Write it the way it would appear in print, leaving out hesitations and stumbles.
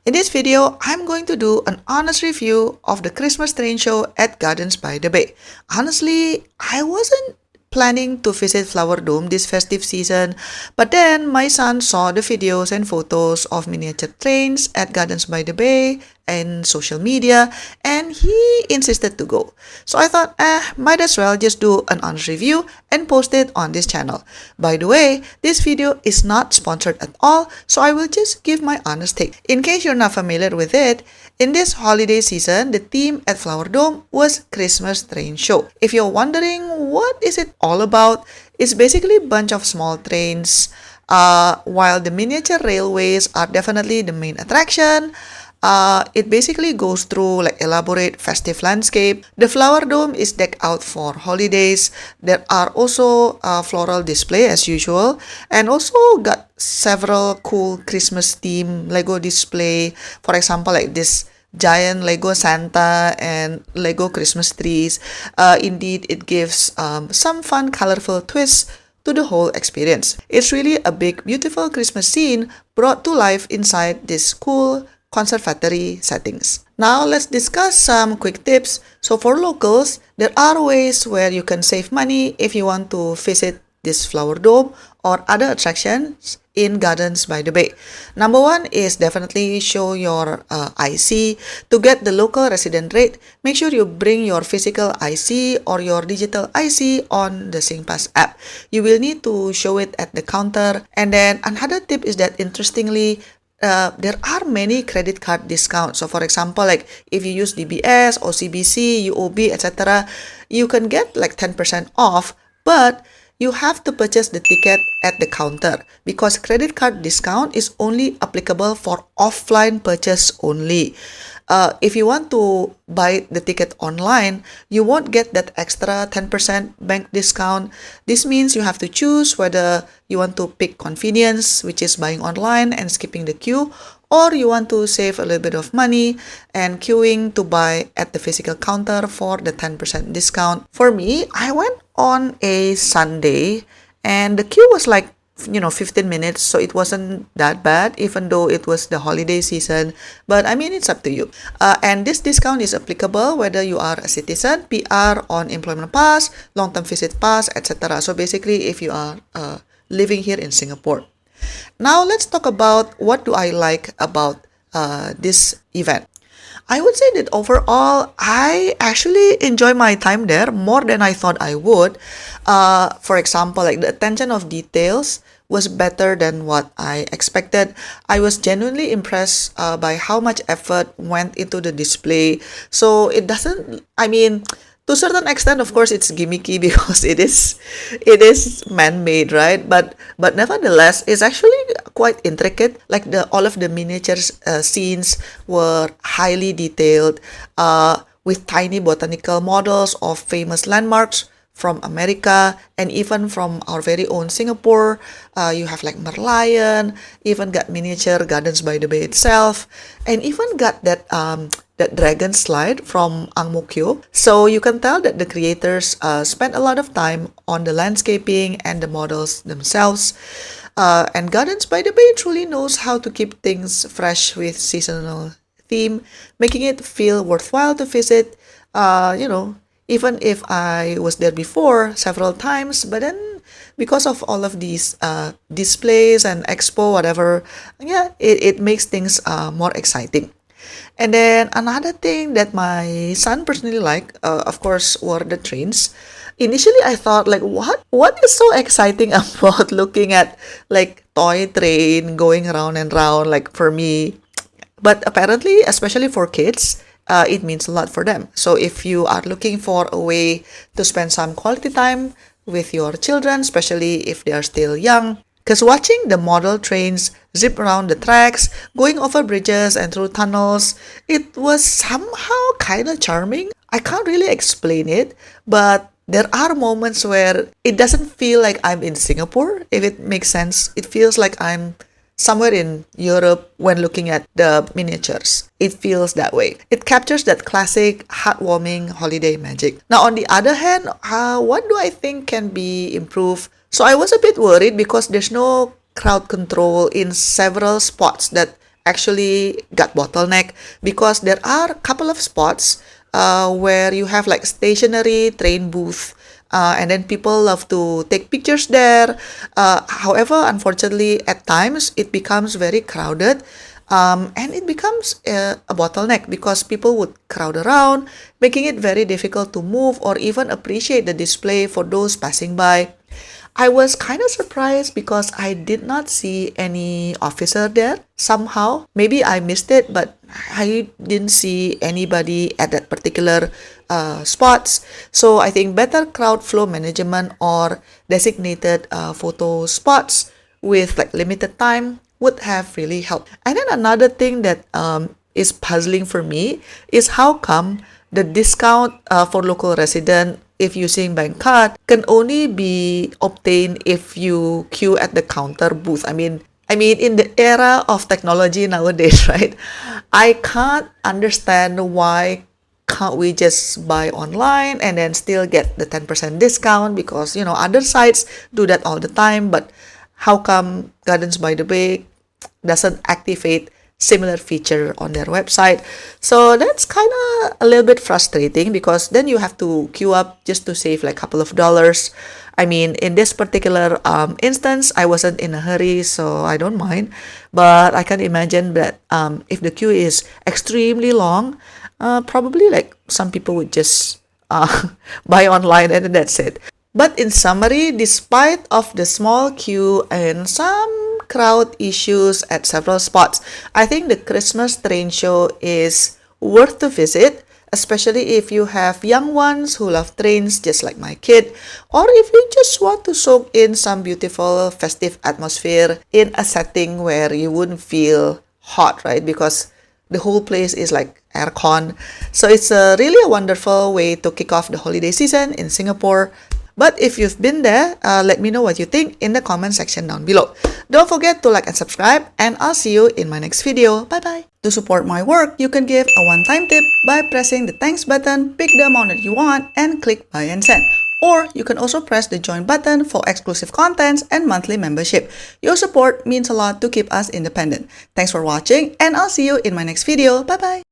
In this video, I'm going to do an honest review of the Christmas train show at Gardens by the Bay. Honestly, I wasn't planning to visit Flower Dome this festive season, but then my son saw the videos and photos of miniature trains at Gardens by the Bay and social media, and he insisted to go. So I thought, might as well just do an honest review and post it on this channel. By the way, this video is not sponsored at all, so I will just give my honest take. In case you're not familiar with it, in this holiday season, the theme at Flower Dome was Christmas Train Show. If you're wondering what is it all about, it's basically a bunch of small trains. While the miniature railways are definitely the main attraction, it basically goes through like elaborate festive landscape. The Flower Dome is decked out for holidays. There are also floral display as usual, and also got several cool Christmas theme Lego display. For example, like this giant Lego Santa and Lego Christmas trees. Indeed, it gives some fun, colorful twists to the whole experience. It's really a big, beautiful Christmas scene brought to life inside this cool conservatory settings. Now let's discuss some quick tips. So for locals, there are ways where you can save money if you want to visit this Flower Dome or other attractions in Gardens by the Bay. Number one is definitely show your IC. To get the local resident rate, make sure you bring your physical IC or your digital IC on the SingPass app. You will need to show it at the counter. And then another tip is that interestingly, there are many credit card discounts. So for example, like if you use DBS, OCBC, UOB, etc., you can get like 10% off, but you have to purchase the ticket at the counter because credit card discount is only applicable for offline purchase only. If you want to buy the ticket online, you won't get that extra 10% bank discount. This means you have to choose whether you want to pick convenience, which is buying online and skipping the queue, or you want to save a little bit of money and queuing to buy at the physical counter for the 10% discount. For me, I went on a Sunday and the queue was like 15 minutes, so it wasn't that bad even though it was the holiday season. But I mean, it's up to you. And this discount is applicable whether you are a citizen, PR, on employment pass, long-term visit pass, etc. So basically, if you are living here in Singapore. Now let's talk about what do I like about this event. I would say that overall, I actually enjoy my time there more than I thought I would. For example, like the attention of details was better than what I expected. I was genuinely impressed by how much effort went into the display. So it doesn't, I mean, to a certain extent, of course, it's gimmicky because it is man-made, right? But nevertheless, it's actually quite intricate. Like all of the miniatures scenes were highly detailed, with tiny botanical models of famous landmarks from America and even from our very own Singapore. You have like Merlion, even got miniature Gardens by the Bay itself, and even got that dragon slide from Ang Mo Kio. So you can tell that the creators spent a lot of time on the landscaping and the models themselves. And Gardens by the Bay truly knows how to keep things fresh with seasonal theme, making it feel worthwhile to visit. Even if I was there before several times, but then because of all of these displays and expo, whatever, yeah, it makes things more exciting. And then another thing that my son personally liked, of course, were the trains. Initially, I thought like, what is so exciting about looking at like toy train going around and round, like for me. But apparently, especially for kids, it means a lot for them. So if you are looking for a way to spend some quality time with your children, especially if they are still young, because watching the model trains zip around the tracks, going over bridges and through tunnels, it was somehow kind of charming. I can't really explain it, but there are moments where it doesn't feel like I'm in Singapore, if it makes sense. It feels like I'm somewhere in Europe when looking at the miniatures. It feels that way. It captures that classic, heartwarming holiday magic. Now, on the other hand, what do I think can be improved? So I was a bit worried because there's no crowd control in several spots that actually got bottleneck because there are a couple of spots where you have like stationary train booth. And then people love to take pictures there. However, unfortunately, at times it becomes very crowded. And it becomes a bottleneck because people would crowd around, making it very difficult to move or even appreciate the display for those passing by. I was kind of surprised because I did not see any officer there somehow. Maybe I missed it, but I didn't see anybody at that particular spots. So I think better crowd flow management or designated photo spots with like limited time would have really helped. And then another thing that is puzzling for me is how come the discount for local resident if using bank card can only be obtained if you queue at the counter booth. I mean, in the era of technology nowadays, right? I can't understand why can't we just buy online and then still get the 10% discount because, other sites do that all the time. But how come Gardens by the Bay doesn't activate similar feature on their website? So that's kind of a little bit frustrating because then you have to queue up just to save like a couple of dollars. I mean, in this particular instance, I wasn't in a hurry, so I don't mind. But I can imagine that if the queue is extremely long, probably like some people would just buy online and that's it. But in summary, despite of the small queue and some crowd issues at several spots, I think the Christmas train show is worth to visit, especially if you have young ones who love trains just like my kid, or if you just want to soak in some beautiful festive atmosphere in a setting where you wouldn't feel hot, right? Because the whole place is like aircon. So it's really a wonderful way to kick off the holiday season in Singapore. But if you've been there, let me know what you think in the comment section down below. Don't forget to like and subscribe, and I'll see you in my next video. Bye bye. To support my work, you can give a one-time tip by pressing the thanks button, pick the amount that you want, and click buy and send. Or you can also press the join button for exclusive contents and monthly membership. Your support means a lot to keep us independent. Thanks for watching, and I'll see you in my next video. Bye bye.